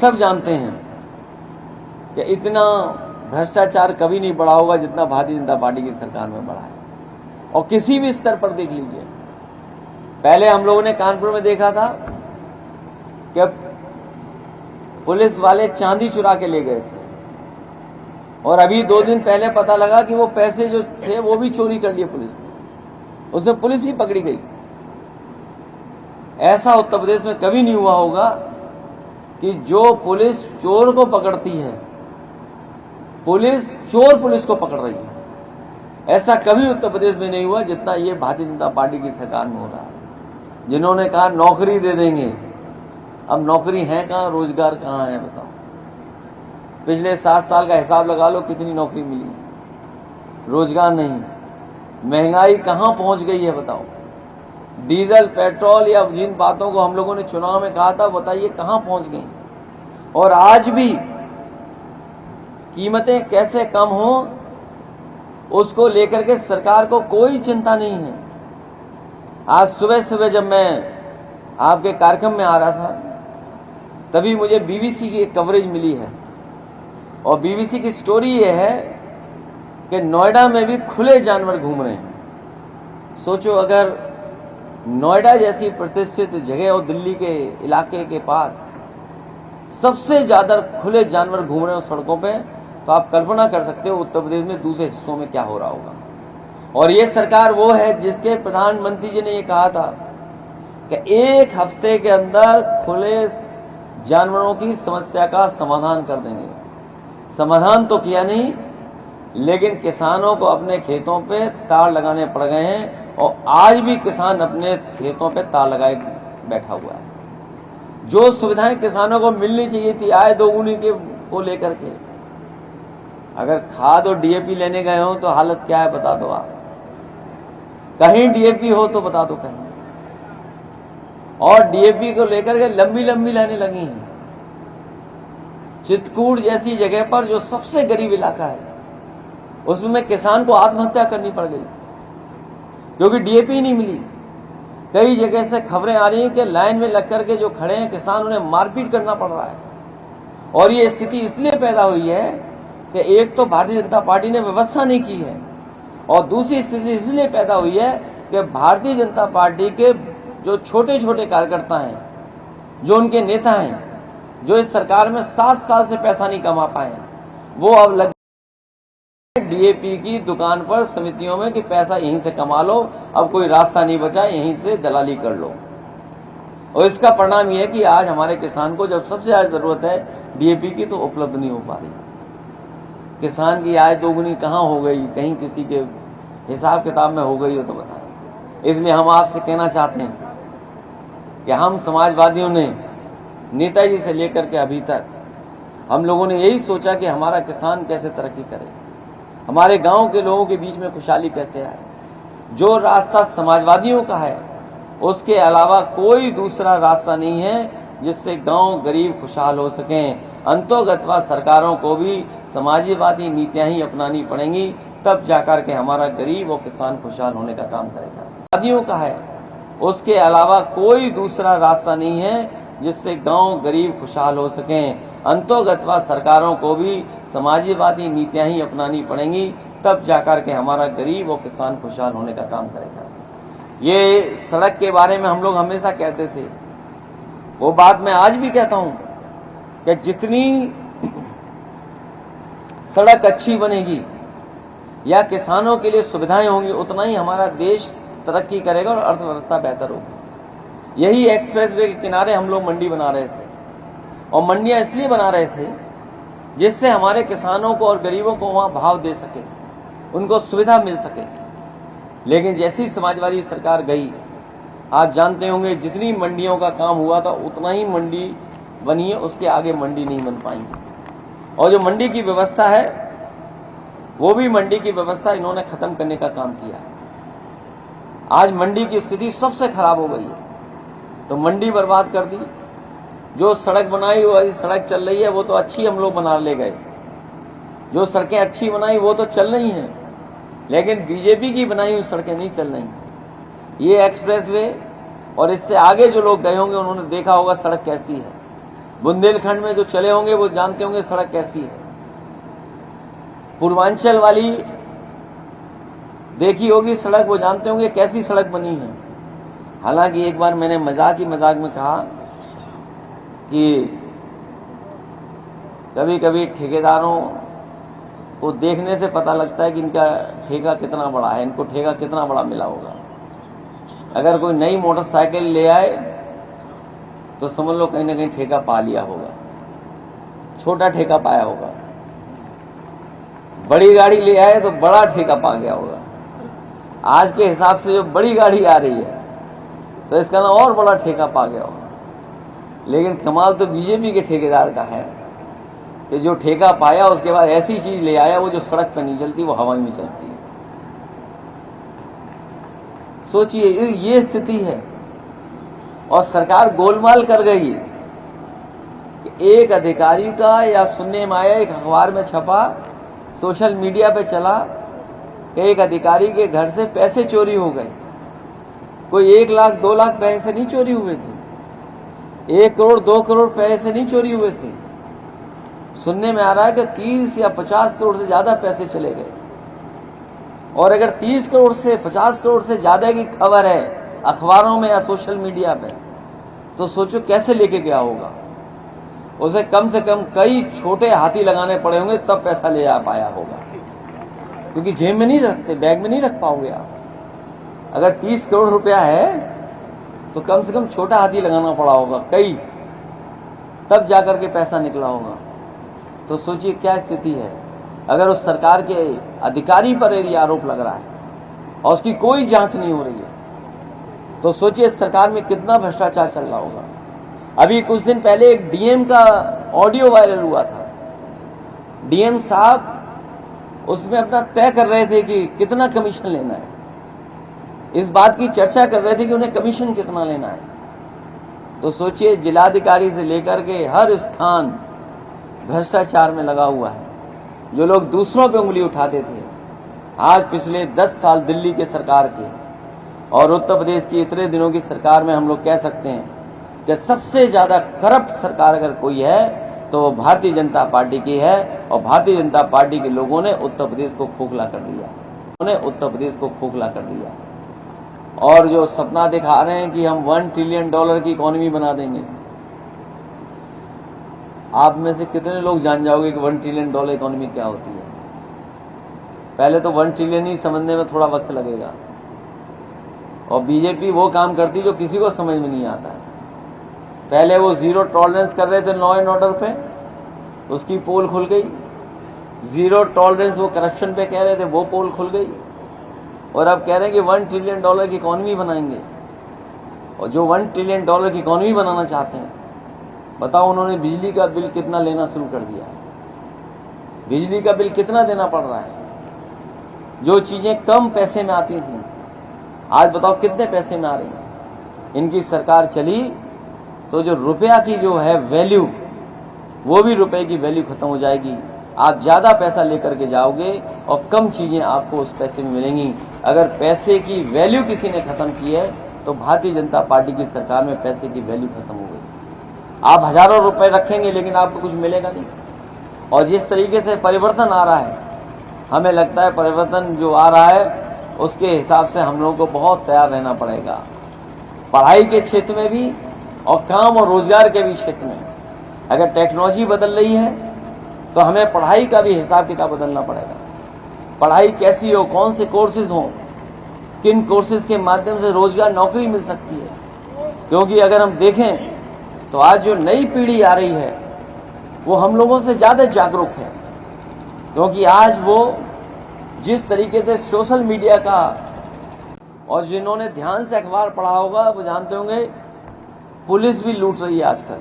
सब जानते हैं कि इतना भ्रष्टाचार कभी नहीं बढ़ा होगा जितना भारतीय जनता पार्टी की सरकार में बढ़ा है। और किसी भी स्तर पर देख लीजिए, पहले हम लोगों ने कानपुर में देखा था कि पुलिस वाले चांदी चुरा के ले गए थे, और अभी 2 दिन पहले पता लगा कि वो पैसे जो थे वो भी चोरी कर लिए पुलिस ने, उसमें पुलिस ही पकड़ी गई। ऐसा उत्तर प्रदेश में कभी नहीं हुआ होगा कि जो पुलिस चोर को पकड़ती है, पुलिस चोर पुलिस को पकड़ रही है। ऐसा कभी उत्तर प्रदेश में नहीं हुआ जितना ये भारतीय जनता पार्टी की सरकार में हो रहा है। जिन्होंने कहा नौकरी दे देंगे, अब नौकरी है कहां, रोजगार कहां है बताओ। पिछले 7 साल का हिसाब लगा लो कितनी नौकरी मिली, रोजगार नहीं। महंगाई कहां पहुंच गई है बताओ। डीजल, पेट्रोल या जिन बातों को हम लोगों ने चुनाव में कहा था, बताइए कहां पहुंच गई। और आज भी कीमतें कैसे कम हो उसको लेकर के सरकार को कोई चिंता नहीं है। आज सुबह सुबह जब मैं आपके कार्यक्रम में आ रहा था, तभी मुझे बीबीसी की एक कवरेज मिली है, और बीबीसी की स्टोरी ये है कि नोएडा में भी खुले जानवर घूम रहे हैं। सोचो, अगर नोएडा जैसी प्रतिष्ठित जगह और दिल्ली के इलाके के पास सबसे ज्यादा खुले जानवर घूम रहे हो सड़कों पे, तो आप कल्पना कर सकते हो उत्तर प्रदेश में दूसरे हिस्सों में क्या हो रहा होगा। और ये सरकार वो है जिसके प्रधानमंत्री जी ने ये कहा था कि 1 हफ्ते के अंदर खुले जानवरों की समस्या का समाधान कर देंगे। समाधान तो किया नहीं, लेकिन किसानों को अपने खेतों पे तार लगाने पड़ गए हैं, और आज भी किसान अपने खेतों पे तार लगाए बैठा हुआ है। जो सुविधाएं किसानों को मिलनी चाहिए थी आय दोगुनी के को लेकर के, अगर खाद और डीएपी लेने गए हो तो हालत क्या है बता दो आप। कहीं डीएपी हो तो बता दो कहीं, और डीएपी को लेकर के लंबी लंबी लाइनें लगी हैं। चित्रकूट जैसी जगह पर जो सबसे गरीब इलाका है, उसमें किसान को आत्महत्या करनी पड़ गई क्योंकि डीएपी नहीं मिली। कई जगह से खबरें आ रही हैं कि लाइन में लग करके जो खड़े हैं किसान, उन्हें मारपीट करना पड़ रहा है। और ये स्थिति इसलिए पैदा हुई है कि एक तो भारतीय जनता पार्टी ने व्यवस्था नहीं की है, और दूसरी स्थिति इसलिए पैदा हुई है कि भारतीय जनता पार्टी के जो छोटे छोटे कार्यकर्ता हैं, जो उनके नेता हैं, जो इस सरकार में 7 साल से पैसा नहीं कमा पाए, वो अब लग डीएपी की दुकान पर समितियों में कि पैसा यहीं से कमा लो, अब कोई रास्ता नहीं बचा, यहीं से दलाली कर लो। और इसका परिणाम यह है कि आज हमारे किसान को जब सबसे ज्यादा जरूरत है डीएपी की, तो उपलब्ध नहीं हो पा रही। किसान की आय दोगुनी कहां हो गई, कहीं किसी के हिसाब किताब में हो गई हो तो बताएं। इसमें हम आपसे कहना चाहते हैं कि हम समाजवादियों ने नेताजी से लेकर के अभी तक हम लोगों ने यही सोचा कि हमारा किसान कैसे तरक्की करे, हमारे गांव के लोगों के बीच में खुशहाली कैसे आए। जो रास्ता समाजवादियों का है, उसके अलावा कोई दूसरा रास्ता नहीं है जिससे गांव गरीब खुशहाल हो सकें। अंतोगत्वा सरकारों को भी समाजवादी नीतियां ही अपनानी पड़ेंगी, तब जाकर के हमारा गरीब और किसान खुशहाल होने का काम करेगा। समाजवादियों का है, उसके अलावा कोई दूसरा रास्ता नहीं है जिससे गांव गरीब खुशहाल हो सकें। अंतोगत्वा सरकारों को भी समाजवादी नीतियां ही अपनानी पड़ेंगी, तब जाकर के हमारा गरीब और किसान खुशहाल होने का काम करेगा। ये सड़क के बारे में हम लोग हमेशा कहते थे, वो बात मैं आज भी कहता हूं कि जितनी सड़क अच्छी बनेगी या किसानों के लिए सुविधाएं होंगी, उतना ही हमारा देश तरक्की करेगा और अर्थव्यवस्था बेहतर होगी। यही एक्सप्रेस वे के किनारे हम लोग मंडी बना रहे थे, और मंडियां इसलिए बना रहे थे जिससे हमारे किसानों को और गरीबों को वहां भाव दे सके, उनको सुविधा मिल सके। लेकिन जैसी समाजवादी सरकार गई, आप जानते होंगे जितनी मंडियों का काम हुआ था उतना ही मंडी बनी है, उसके आगे मंडी नहीं बन पाएंगी। और जो मंडी की व्यवस्था है, वो भी मंडी की व्यवस्था इन्होंने खत्म करने का काम किया। आज मंडी की स्थिति सबसे खराब हो गई है, तो मंडी बर्बाद कर दी। जो सड़क बनाई हुई सड़क चल रही है वो तो अच्छी हम लोग बना ले गए, जो सड़कें अच्छी बनाई वो तो चल रही हैं, लेकिन बीजेपी की बनाई हुई सड़कें नहीं चल रही। ये एक्सप्रेस वे और इससे आगे जो लोग गए होंगे उन्होंने देखा होगा सड़क कैसी है। बुंदेलखंड में जो चले होंगे वो जानते होंगे सड़क कैसी है। पूर्वांचल वाली देखी होगी सड़क, वो जानते होंगे कैसी सड़क बनी है। हालांकि एक बार मैंने मजाक में कहा कि कभी कभी ठेकेदारों को देखने से पता लगता है कि इनका ठेका कितना बड़ा है, इनको ठेका कितना बड़ा मिला होगा। अगर कोई नई मोटरसाइकिल ले आए तो समझ लो कहीं ना कहीं ठेका पा लिया होगा, छोटा ठेका पाया होगा। बड़ी गाड़ी ले आए तो बड़ा ठेका पा गया होगा। आज के हिसाब से जो बड़ी गाड़ी आ रही है तो इसका ना और बड़ा ठेका पा गया होगा। लेकिन कमाल तो बीजेपी के ठेकेदार का है कि जो ठेका पाया उसके बाद ऐसी चीज ले आया वो जो सड़क पर नहीं चलती, वो हवा में चलती है। सोचिए ये स्थिति है। और सरकार गोलमाल कर गई कि एक अधिकारी का, या सुनने में आया एक अखबार में छपा, सोशल मीडिया पे चला, एक अधिकारी के घर से पैसे चोरी हो गए। कोई 1 लाख 2 लाख पैसे नहीं चोरी हुए थे, 1 करोड़ 2 करोड़ पैसे नहीं चोरी हुए थे। सुनने में आ रहा है कि 30 या 50 करोड़ से ज्यादा पैसे चले गए। और अगर 30 करोड़ से 50 करोड़ से ज्यादा की खबर है अखबारों में या सोशल मीडिया पे, तो सोचो कैसे लेके गया होगा। उसे कम से कम कई छोटे हाथी लगाने पड़े होंगे तब पैसा ले आ पाया होगा, क्योंकि जेब में नहीं रखते, बैग में नहीं रख पाओगे आप। अगर 30 करोड़ रुपया है तो कम से कम छोटा हाथी लगाना पड़ा होगा कई, तब जाकर के पैसा निकला होगा। तो सोचिए क्या स्थिति है। अगर उस सरकार के अधिकारी पर यदि आरोप लग रहा है और उसकी कोई जांच नहीं हो रही है, तो सोचिए इस सरकार में कितना भ्रष्टाचार चल रहा होगा। अभी कुछ दिन पहले एक डीएम का ऑडियो वायरल हुआ था। डीएम साहब उसमें अपना तय कर रहे थे कि कितना कमीशन लेना है। इस बात की चर्चा कर रहे थे कि उन्हें कमीशन कितना लेना है। तो सोचिए जिलाधिकारी से लेकर के हर स्थान भ्रष्टाचार में लगा हुआ है। जो लोग दूसरों पे उंगली उठाते थे, आज पिछले 10 साल दिल्ली के सरकार के और उत्तर प्रदेश की इतने दिनों की सरकार में हम लोग कह सकते हैं कि सबसे ज्यादा करप्ट सरकार अगर कोई है तो वो भारतीय जनता पार्टी की है। और भारतीय जनता पार्टी के लोगों ने उत्तर प्रदेश को खोखला कर दिया, उन्होंने उत्तर प्रदेश को खोखला कर दिया। और जो सपना दिखा रहे हैं कि हम $1 ट्रिलियन की इकोनॉमी बना देंगे, आप में से कितने लोग जान जाओगे कि $1 ट्रिलियन इकोनॉमी क्या होती है। पहले तो 1 ट्रिलियन ही समझने में थोड़ा वक्त लगेगा। और बीजेपी वो काम करती जो किसी को समझ में नहीं आता है। पहले वो 0 टॉलरेंस कर रहे थे लॉ एंड ऑर्डर पे, उसकी पोल खुल गई। 0 टॉलरेंस वो करप्शन पे कह रहे थे, वो पोल खुल गई। और अब कह रहे हैं कि $1 ट्रिलियन की इकोनॉमी बनाएंगे। और जो $1 ट्रिलियन की इकोनॉमी बनाना चाहते हैं, बताओ उन्होंने बिजली का बिल कितना लेना शुरू कर दिया। बिजली का बिल कितना देना पड़ रहा है। जो चीजें कम पैसे में आती थी आज बताओ कितने पैसे में आ रही हैं। इनकी सरकार चली तो जो रुपया की जो है वैल्यू, वो भी रुपए की वैल्यू खत्म हो जाएगी। आप ज्यादा पैसा लेकर के जाओगे और कम चीजें आपको उस पैसे में मिलेंगी। अगर पैसे की वैल्यू किसी ने खत्म की है तो भारतीय जनता पार्टी की सरकार में पैसे की वैल्यू खत्म हो गई। आप हजारों रुपए रखेंगे लेकिन आपको कुछ मिलेगा नहीं। और जिस तरीके से परिवर्तन आ रहा है, हमें लगता है परिवर्तन जो आ रहा है उसके हिसाब से हम लोगों को बहुत तैयार रहना पड़ेगा। पढ़ाई के क्षेत्र में भी और काम और रोजगार के भी क्षेत्र में। अगर टेक्नोलॉजी बदल रही है तो हमें पढ़ाई का भी हिसाब किताब बदलना पड़ेगा। पढ़ाई कैसी हो, कौन से कोर्सेज हों, किन कोर्सेज के माध्यम से रोजगार नौकरी मिल सकती है। क्योंकि अगर हम देखें तो आज जो नई पीढ़ी आ रही है वो हम लोगों से ज्यादा जागरूक है। क्योंकि आज वो जिस तरीके से सोशल मीडिया का, और जिन्होंने ध्यान से अखबार पढ़ा होगा वो जानते होंगे पुलिस भी लूट रही है आजकल।